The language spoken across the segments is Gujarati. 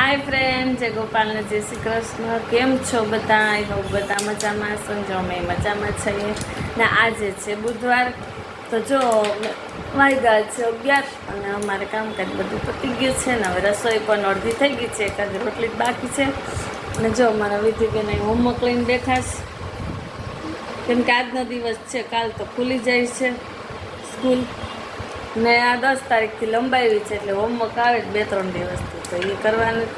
हाय फ्रेंड, जय गोपाल ने जय श्री कृष्ण। केम छो बता? आई होप बता मजामां छो। जो मैं मजामां छीए ने आजे छे बुधवार, तो जो वाग्या छे 11 અને અમારે કામકાજ બધું પતી ગયું છે ને હવે રસોઈ પણ અડધી થઈ ગઈ છે, એકાદ રોટલી જ બાકી છે। અને જો અમારા વિધિબેન હોમવર્ક લઈને બેઠા છે, કેમ કે આજનો દિવસ છે, કાલ તો ખુલી જાય છે સ્કૂલ ને આ 10 તારીખથી લંબાવી છે, એટલે હોમવર્ક આવે જ 2-3 દિવસથી, તો એ કરવાનું।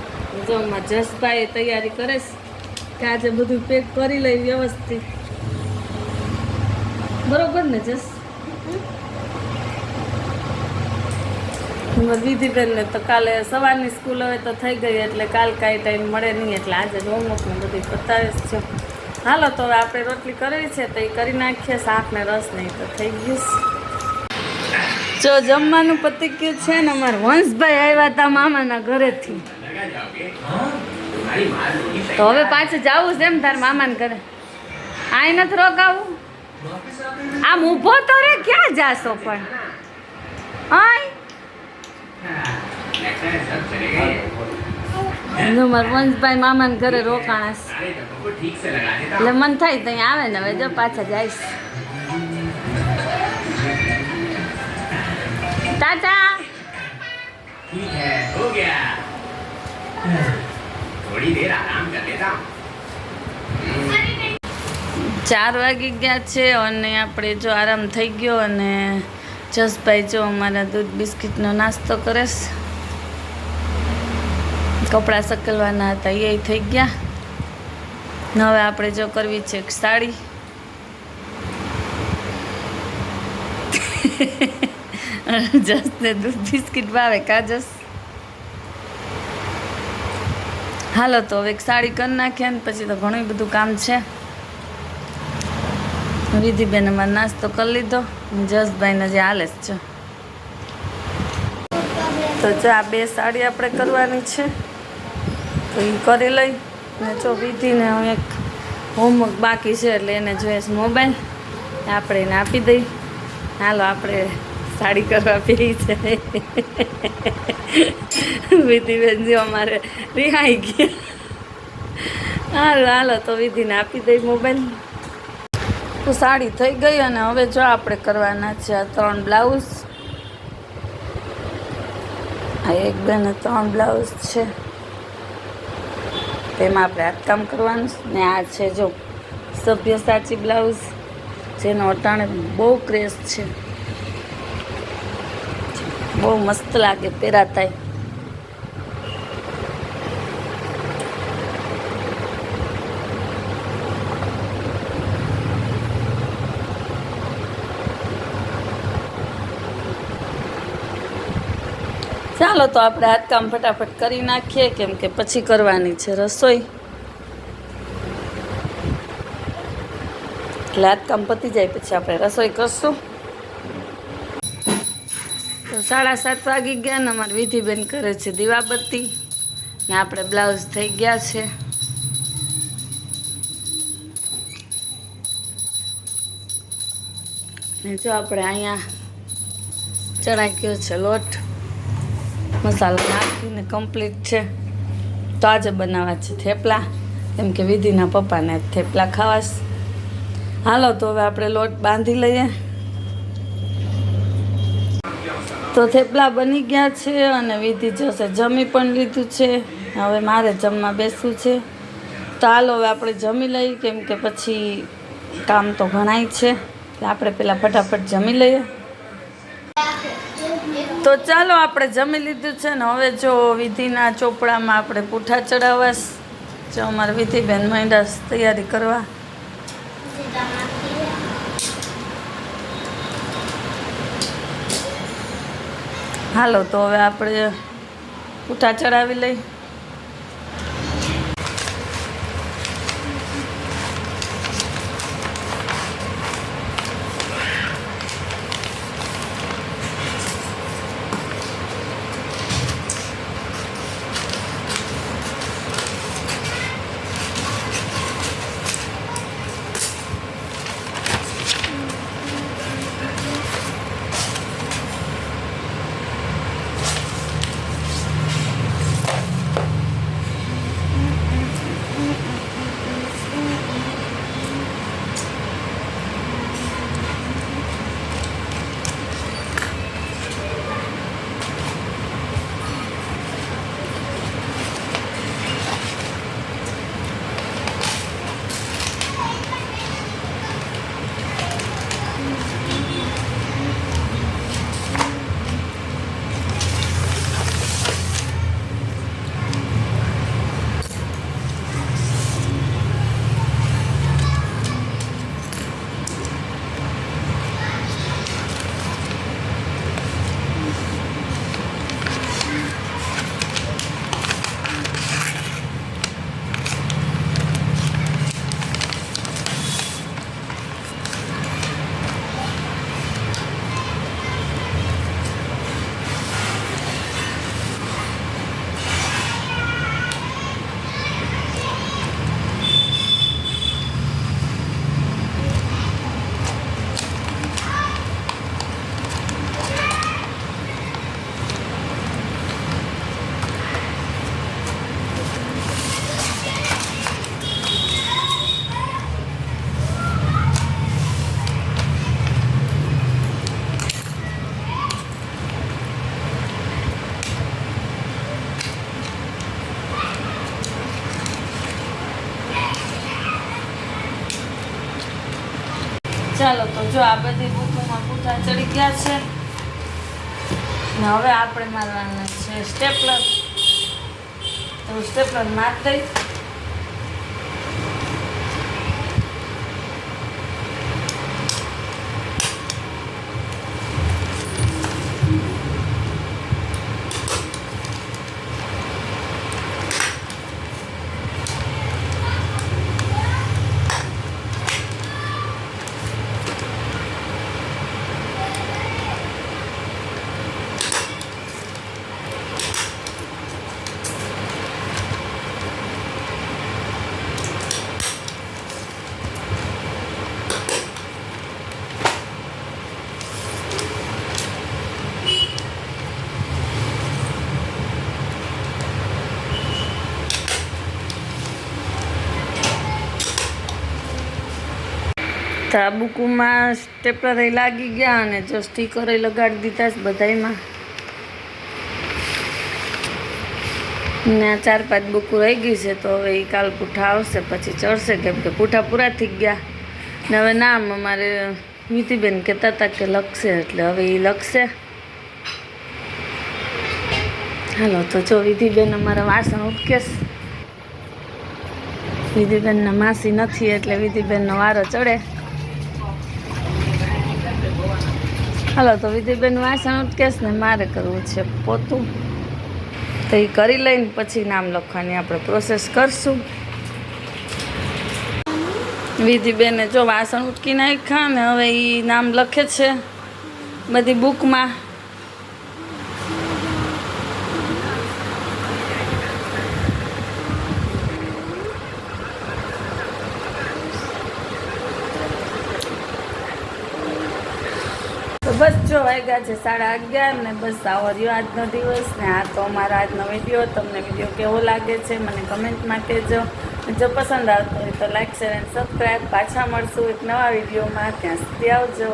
જો અમારા જસભાઈ તૈયારી કરે છે કે આજે બધું પેક કરી લઈ વ્યવસ્થિત, બરોબર ને જસ? વિધિબેનને તો કાલે સવારની સ્કૂલ હવે તો થઈ ગઈ, એટલે કાલ કાંઈ ટાઈમ મળે નહીં, એટલે આજે હોમવર્કને બધું પતાવે છે। હાલો તો હવે આપણે રોટલી કરવી છે તો એ કરી નાખીએ, શાક ને રસ નહીં તો થઈ ગયું। જો જમવાનું પતી ગયું છે ને અમારા વંશભાઈ આવ્યા હતા મામાના ઘરેથી, તો હવે પાછું જવું છે એમ તાર મામાના ઘરે? આઈ નથી રોકાવું? આમ ઊભો તો રે, ક્યાં જાશો પણ? મારા વંશભાઈ મામાના ઘરે રોકાણા છે, એટલે મન થાય ત્યાં આવે ને હવે જો પાછા જઈશ। टाटा। ठीक है, हो गया। थोड़ी देर आराम कर लेता हूँ। 4 વાગી ગયા છે અને આપણે જો આરામ થઈ ગયો, અને જસભાઈ જો અમારા દૂધ બિસ્કિટનો નાસ્તો કરે છે, કપડાં સકલવાના હતા એ થઈ ગયા। હવે આપણે જો કરવી છે એક સાડી, જસને દૂધ બિસ્કિટ ભાવે કા જસ? હાલો તો હવે એક સાડી કરી નાખ્યા ને પછી તો ઘણું બધું કામ છે। વિધિબેન અમારે નાસ્તો કરી લીધો, જસભાઈને જે હાલે છે તો જો આ 2 સાડી આપણે કરવાની છે, તો એ કરી લઈ ને જો વિધિને એક હોમવર્ક બાકી છે એટલે એને જોઈએ છે મોબાઈલ, આપણે એને આપી દઈ। હાલો આપણે સાડી કરવા પી છે। વિધિબેન જો અમારે રિહાઈ ગયા। હાલો હાલો તો વિધિને આપી દઈ મોબાઈલ, તો સાડી થઈ ગઈ। અને હવે જો આપણે કરવાના છે આ 3 બ્લાઉઝ, આ 1, 2 ને 3 બ્લાઉઝ છે, તેમાં આપણે હાથકામ કરવાનું ને આ છે જો સભ્યસાચી બ્લાઉઝ, જેનો અટાણે બહુ ક્રેઝ છે, બહુ મસ્ત લાગે પહેરાતાય। ચાલો તો આપણે હાથકામ ફટાફટ કરી નાખીએ, કેમ કે પછી કરવાની છે રસોઈ, એટલે હાથકામ પતી જાય પછી આપણે રસોઈ કરશું। તો 7:30 વાગી ગયા ને અમારી વિધિબેન કરે છે દીવાબત્તી ને આપણે બ્લાઉઝ થઈ ગયા છે। ને જો આપણે અહીંયા ચણાઈ ગયો છે લોટ, મસાલો નાખીને કમ્પ્લીટ છે। તો આજે બનાવવા છે થેપલા, કેમ કે વિધિના પપ્પાને થેપલા ખાવાશ। હાલો તો હવે આપણે લોટ બાંધી લઈએ। તો થેપલા બની ગયા છે અને વિધિ જશે જમી પણ લીધું છે, હવે મારે જમવા બેસવું છે। તો હાલો હવે આપણે જમી લઈએ, કેમ કે પછી કામ તો ઘણાય છે, એટલે આપણે પહેલાં ફટાફટ જમી લઈએ। તો ચાલો આપણે જમી લીધું છે ને હવે જો વિધિના ચોપડામાં આપણે પૂઠા ચડાવવાશ। જો અમારે વિધિબેન માંડ્યા તૈયારી કરવા। હાલો તો હવે આપણે પૂઠા ચડાવી લઈ। ચાલો તો જો આ બધી બુકોમાં પૂઠા ચડી ગયા છે ને હવે આપણે મારવાના છે સ્ટેપલર. તો સ્ટેપલર મારી દઈ. તો આ બુકમાં સ્ટેપલર લાગી ગયા અને જો સ્ટીકર લગાડી દીધા છે બધામાં. ને 4-5 બુકો રહી ગઈ છે તો હવે એ કાલ પૂઠા આવશે પછી ચડશે, કેમ કે પૂઠા પૂરા થઈ ગયા. ને હવે નામ અમારે વિધિબેન કહેતા હતા કે લખશે, એટલે હવે એ લખશે. હાલો તો જો વિધિબેન અમારા વાસણ ઉટકે. વિધિબેનના માસી નથી એટલે વિધિબેનનો વારો ચડે. હાલો તો વિધિબેન વાસણ ઉટકેશ ને મારે કરવું છે પોતું, તો એ કરી લઈને પછી નામ લખવાની આપણે પ્રોસેસ કરશું. વિધિબેને જો વાસણ ઉટકી નાખ્યા ને હવે એ નામ લખે છે બધી બુકમાં. બસ જો વાગ્યા છે 11:30 ને બસ આવો રહ્યો આજનો દિવસ. ને આ તો અમારા આજનો વિડીયો. તમને વિડીયો કેવો લાગે છે મને કમેન્ટમાં કહેજો. જો પસંદ આવતો હોય તો લાઈક, શેર એન્ડ સબસ્ક્રાઈબ. પાછા મળશું એક નવા વિડીયોમાં. ત્યાં સુધી આવજો.